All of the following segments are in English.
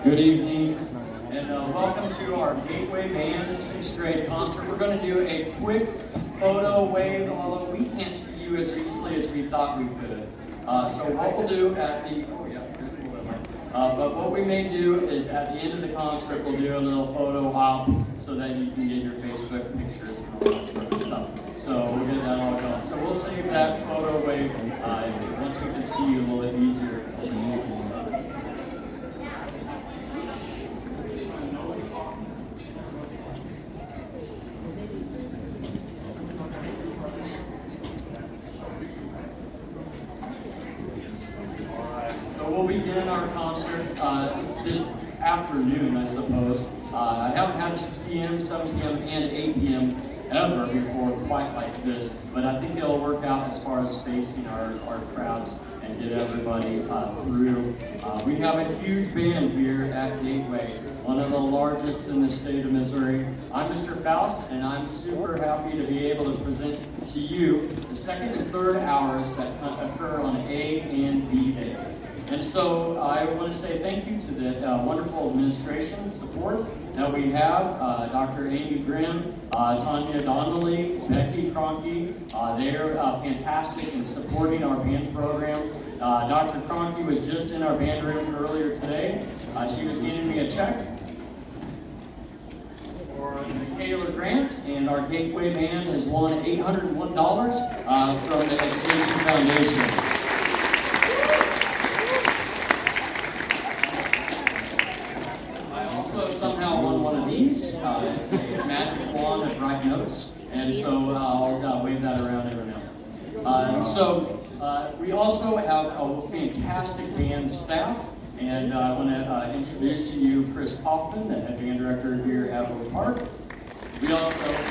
Good evening, and welcome to our Gateway Band 6th grade concert. We're going to do a quick photo wave, although we can't see you as easily as we thought we could. So what we'll do at the, there's a little bit more. But what we may do is at the end of the concert, we'll do a little photo op so that you can get your Facebook pictures and all that sort of stuff. So we'll get that all going. So we'll save that photo wave once we can see you a little bit easier. So we'll begin our concert this afternoon, I suppose. I haven't had a 6 p.m., 7 p.m., and 8 p.m. ever before quite like this, but I think it'll work out as far as spacing our crowds and get everybody through. We have a huge band here at Gateway, one of the largest in the state of Missouri. I'm Mr. Faust, and I'm super happy to be able to present to you the second and third hours that occur on A and B Day. And so I want to say thank you to the wonderful administration support that we have. Dr. Amy Grimm, Tanya Donnelly, Becky Cronky. They are fantastic in supporting our band program. Dr. Cronky was just in our band room earlier today. She was handing me a check for the Michaela Grant, and our Gateway Band has won $801 from the Education Foundation. Also somehow won one of these. It's a magic wand of right notes, and so I'll wave that around every now and then. We also have a fantastic band staff, and I want to introduce to you Chris Hoffman, the head band director here at Oak Park. We also have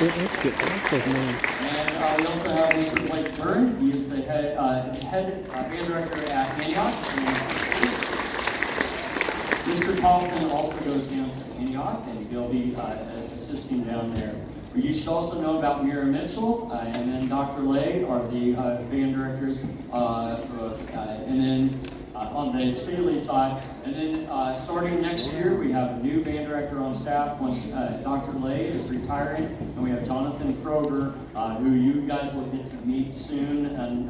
Mr. Blake Byrne. He is the head band director at Antioch in Sicily. Mr. Kaufman also goes down to Antioch, and he'll be assisting down there. You should also know about Mira Mitchell, and then Dr. Lay are the band directors, and then on the Staley side. And then starting next year, we have a new band director on staff once Dr. Lay is retiring, and we have Jonathan Kroger, who you guys will get to meet soon, and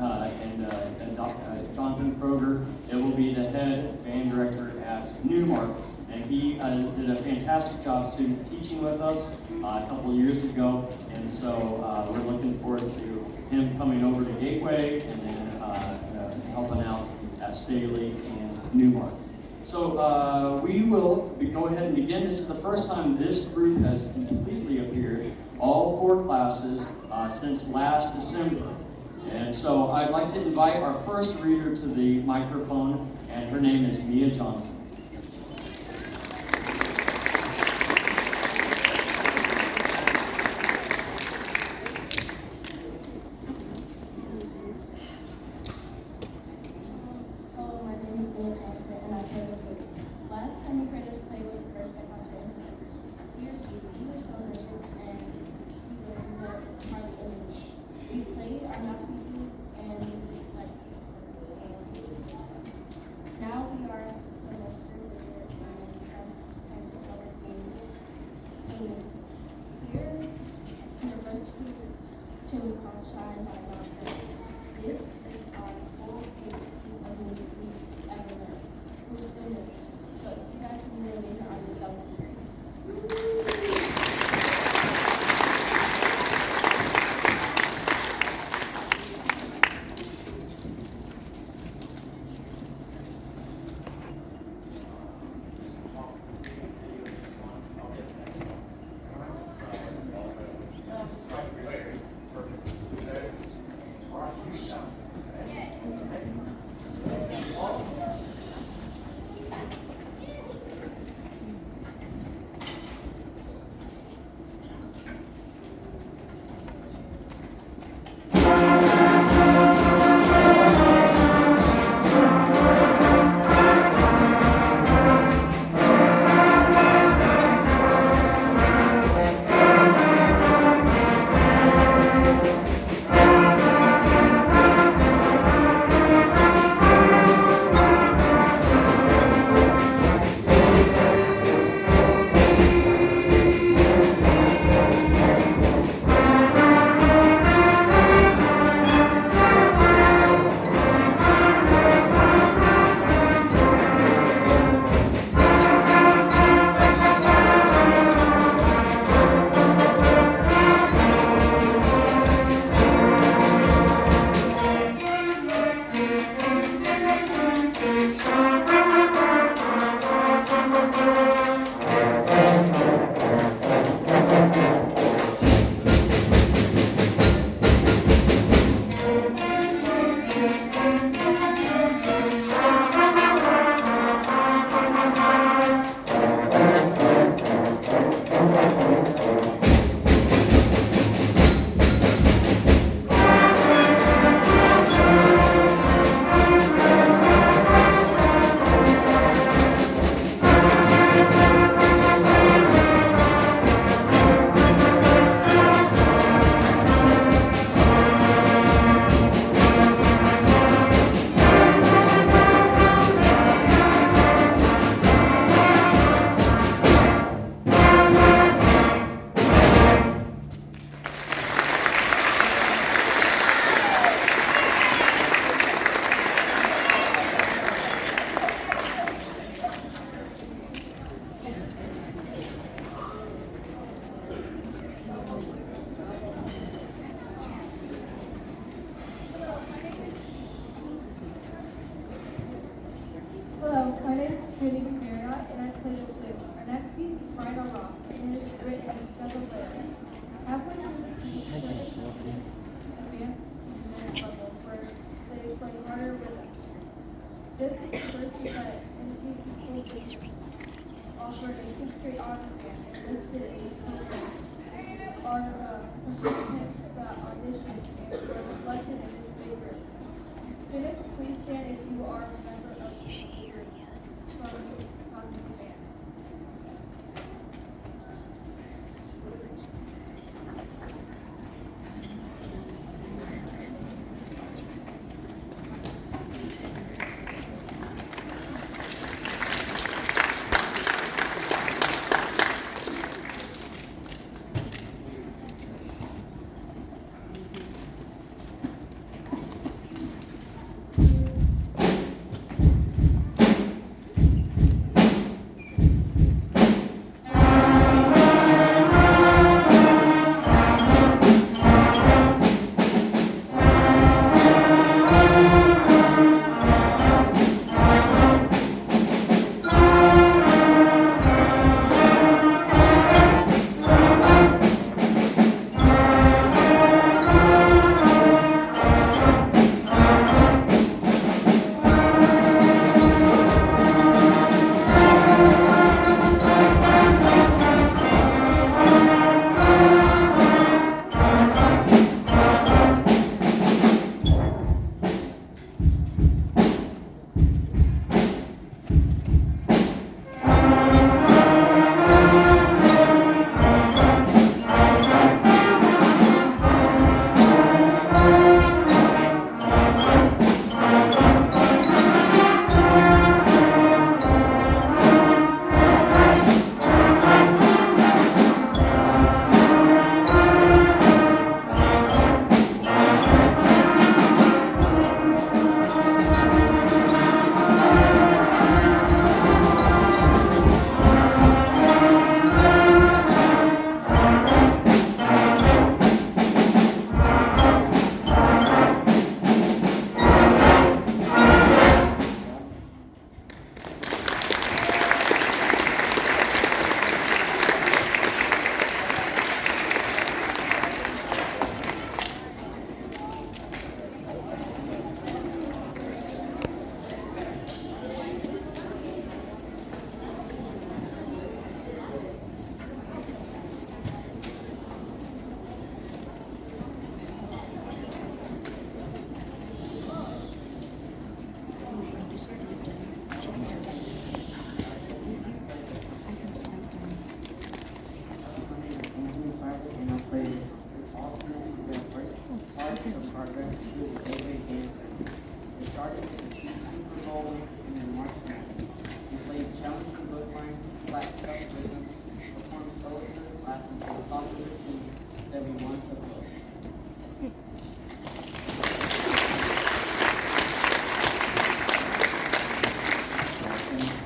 Jonathan Kroger, it will be the head band director at Newmark. And he did a fantastic job student teaching with us a couple of years ago, and so we're looking forward to him coming over to Gateway and then helping out at Staley and Newmark. So we will go ahead and begin. This is the first time this group has completely appeared, all 4 classes, since last December. And so I'd like to invite our first reader to the microphone, and her name is Mia Johnson. This is our full-page piece of music we've ever learned. Weston. So if you guys can hear amazing artists, that would be great. These students advance to the next level where they play harder with us. This is the first event in the PC School District. Offered a 6th grade honors band and listed a program. Are participants that auditioned and were selected in this big group. Students, please stand if you are a member of from this positive band.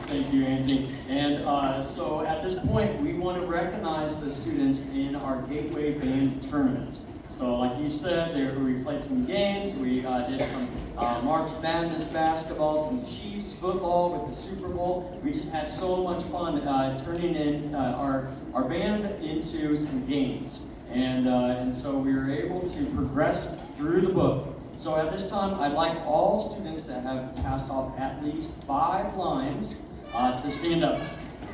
Thank you, Anthony. And so at this point, we want to recognize the students in our Gateway Band Tournament. So like you said, we played some games, we did some March Madness basketball, some Chiefs football with the Super Bowl. We just had so much fun turning in our band into some games. And so we were able to progress through the book. So at this time, I'd like all students that have passed off at least 5 lines to stand up.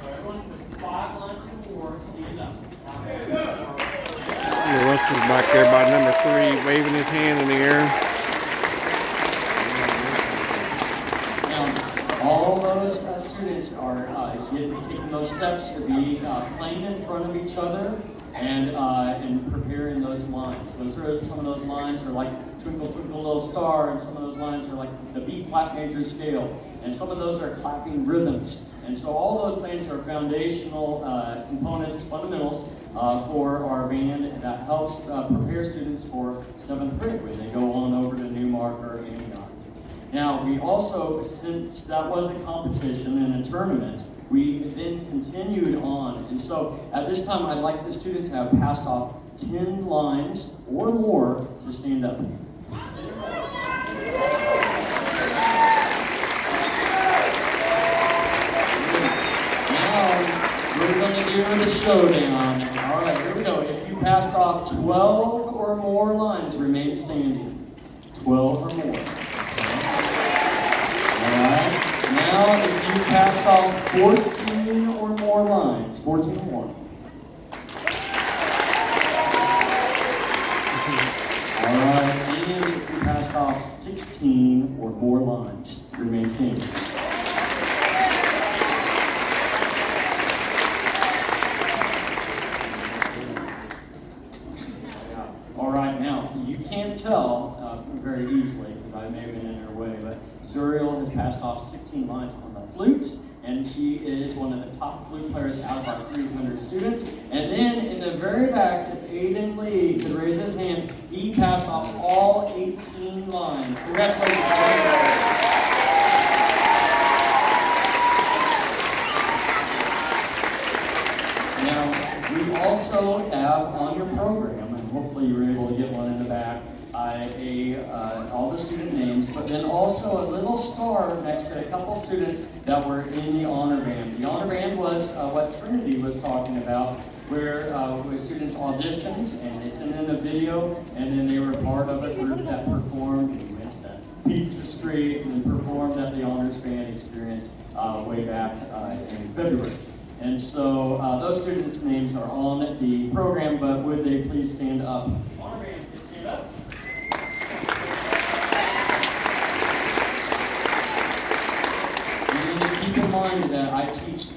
So everyone with 5 lines or more, stand up. Weston's back there by number 3, waving his hand in the air. Now, all those students are taking those steps to be playing in front of each other and preparing those lines. Those are some of those lines are like Twinkle Twinkle Little Star, and some of those lines are like the B flat major scale, and some of those are clapping rhythms. And so all those things are foundational components, fundamentals for our band that helps prepare students for 7th grade when they go on over to Newmark or Antioch. Now, we also, since that was a competition and a tournament, we then continued on. And so at this time, I'd like the students to have passed off 10 lines or more to stand up. Now, we're going to do the showdown. All right, here we go. If you passed off 12 or more lines, remain standing. 12 or more. Alright, now if you passed off 14 or more lines, 14 or more. Alright, and if you passed off 16 or more lines, remain standing. Alright, now, you can't tell very easily, because I may have been in her way, but Zuriel has passed off 16 lines on the flute, and she is one of the top flute players out of our 300 students. And then in the very back, if Aiden Lee could raise his hand, he passed off all 18 lines. Congratulations, Aiden. Now, we also have on your program, and hopefully you were able to get one in the back, all the student names, but then also a little star next to a couple students that were in the honor band. The honor band was what Trinity was talking about, where students auditioned and they sent in a video, and then they were part of a group that performed. We went to Pizza Street and performed at the honors band experience way back in February. And so those students' names are on the program, but would they please stand up? Honor band, please stand up. And keep in mind that I teach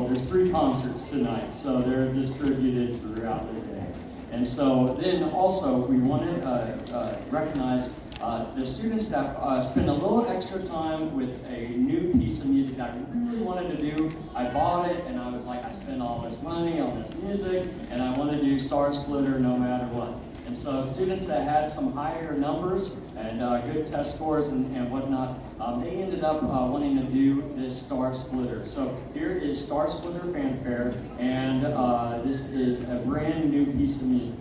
there's three concerts tonight, so they're distributed throughout the day. And so then also we want to recognize the students that spend a little extra time with a new piece of music that I really wanted to do. I bought it and I was like, I spent all this money on this music and I want to do Star Splitter no matter what. And so students that had some higher numbers and good test scores and whatnot, they ended up wanting to do this Star Splitter. So here is Star Splitter Fanfare, and this is a brand new piece of music.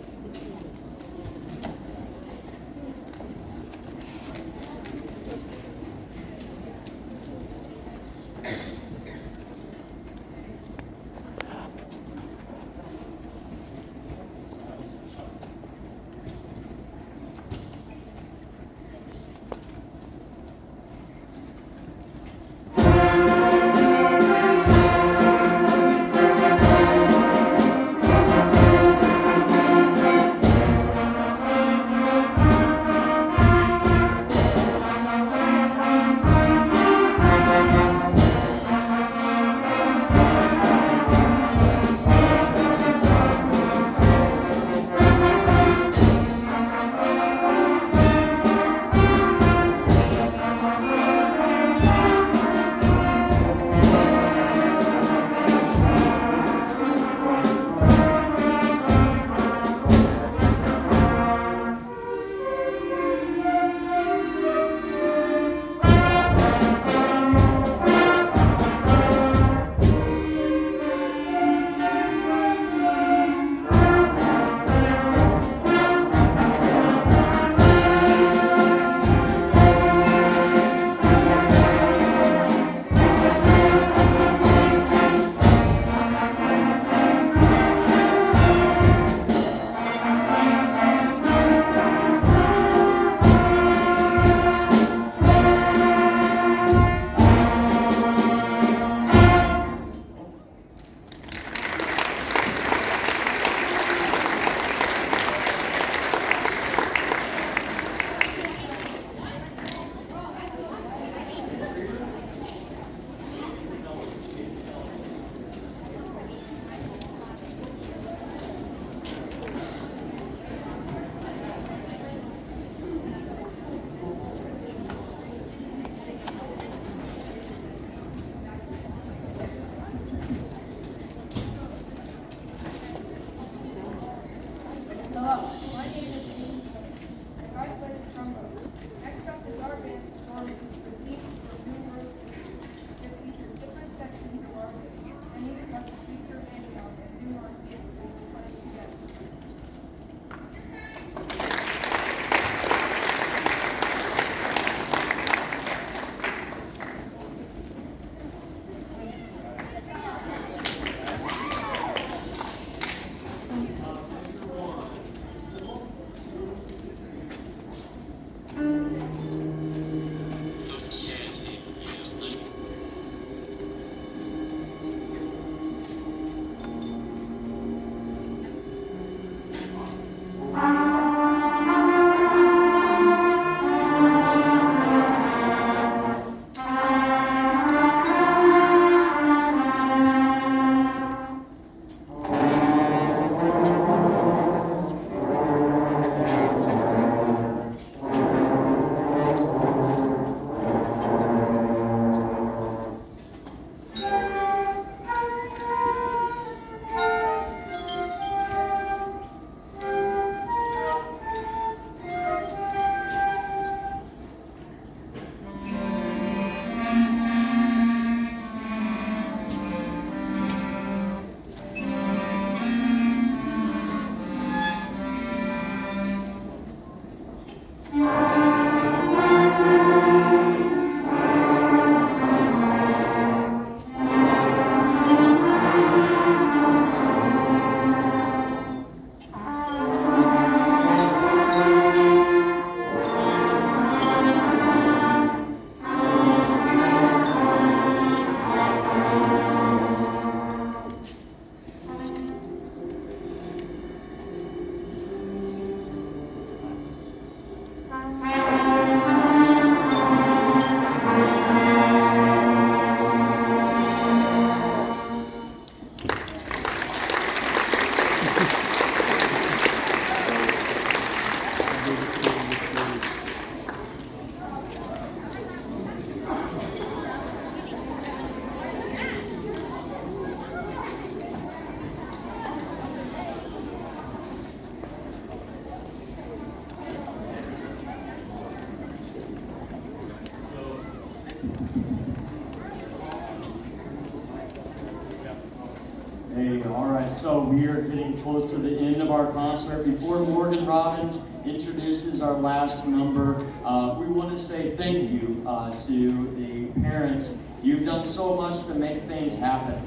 Hey, all right, so we are getting close to the end of our concert. Before Morgan Robbins introduces our last number, we want to say thank you to the parents. You've done so much to make things happen.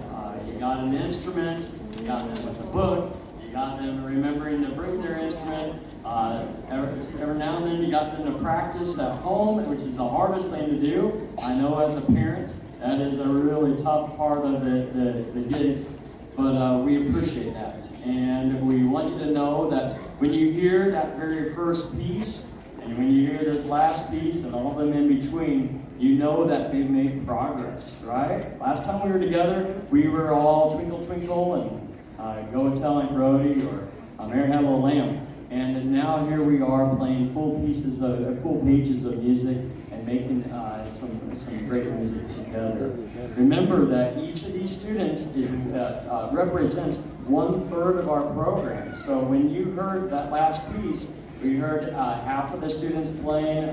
You got an instrument, you got them with a book, you got them remembering to bring their instrument. Every now and then you got them to practice at home, which is the hardest thing to do. I know as a parent, that is a really tough part of the gig. But we appreciate that. And we want you to know that when you hear that very first piece, and when you hear this last piece and all of them in between, you know that we've made progress, right? Last time we were together, we were all Twinkle Twinkle and Go Tell Aunt Rhody or Mary Had a Little Lamb. And now here we are playing full pages of music and making some great music together. Remember that each of these students represents 1/3 of our program. So when you heard that last piece, we heard half of the students playing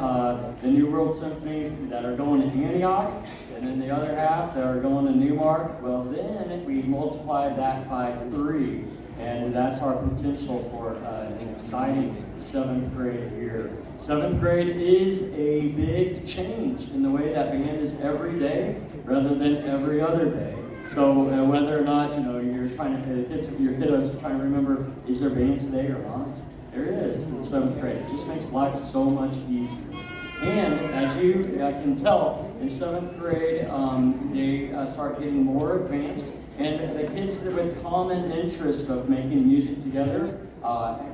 the New World Symphony that are going to Antioch, and then the other half that are going to Newmark. Well, then we multiplied that by 3. And that's our potential for an exciting 7th grade year. 7th grade is a big change in the way that band is every day rather than every other day. So whether or not you're trying to, your kiddos are trying to remember, is there band today or not? There is in 7th grade. It just makes life so much easier. And as you can tell, in 7th grade, they start getting more advanced. And the kids that with common interest of making music together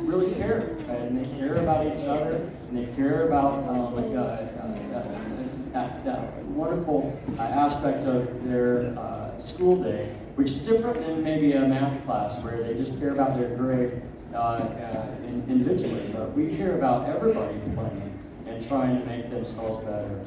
really care. And they care about each other, and they care about that wonderful aspect of their school day, which is different than maybe a math class where they just care about their grade individually. But we care about everybody playing and trying to make themselves better.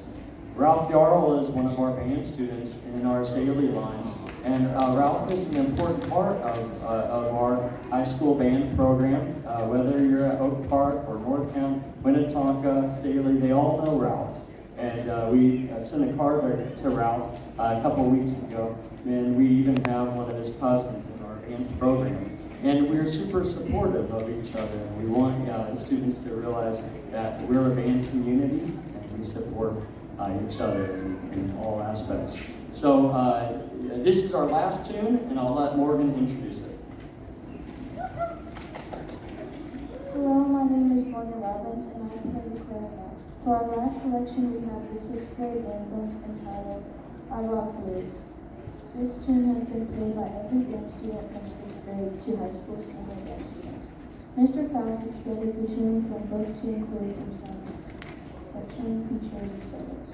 Ralph Yarl is one of our band students in our Staley lines, and Ralph is an important part of our high school band program. Whether you're at Oak Park or Northtown, Minnetonka, Staley, they all know Ralph. And we sent a card to Ralph a couple weeks ago, and we even have one of his cousins in our band program. And we're super supportive of each other, and we want students to realize that we're a band community, and we support each other in all aspects. So this is our last tune, and I'll let Morgan introduce it. Hello, my name is Morgan Robbins, and I play the clarinet. For our last selection, we have the 6th grade anthem entitled I Rock Blues. This tune has been played by every band student from 6th grade to high school senior band students. Mr. Faust expanded the tune from book to include from songs section, features, and solos.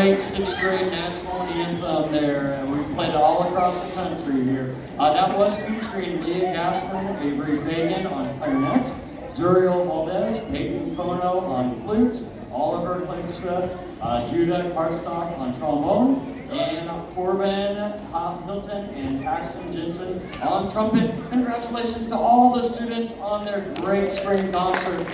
great sixth grade national anthem there, and we played it all across the country here. That was featuring Leah Gassman, Avery Fagan on clarinet, Zuriel Valdez, Peyton Kono on flute, Oliver Klingsmith, Judah Hartstock on trombone, and Corbin Hilton and Paxton Jensen on trumpet. Congratulations to all the students on their great spring concert.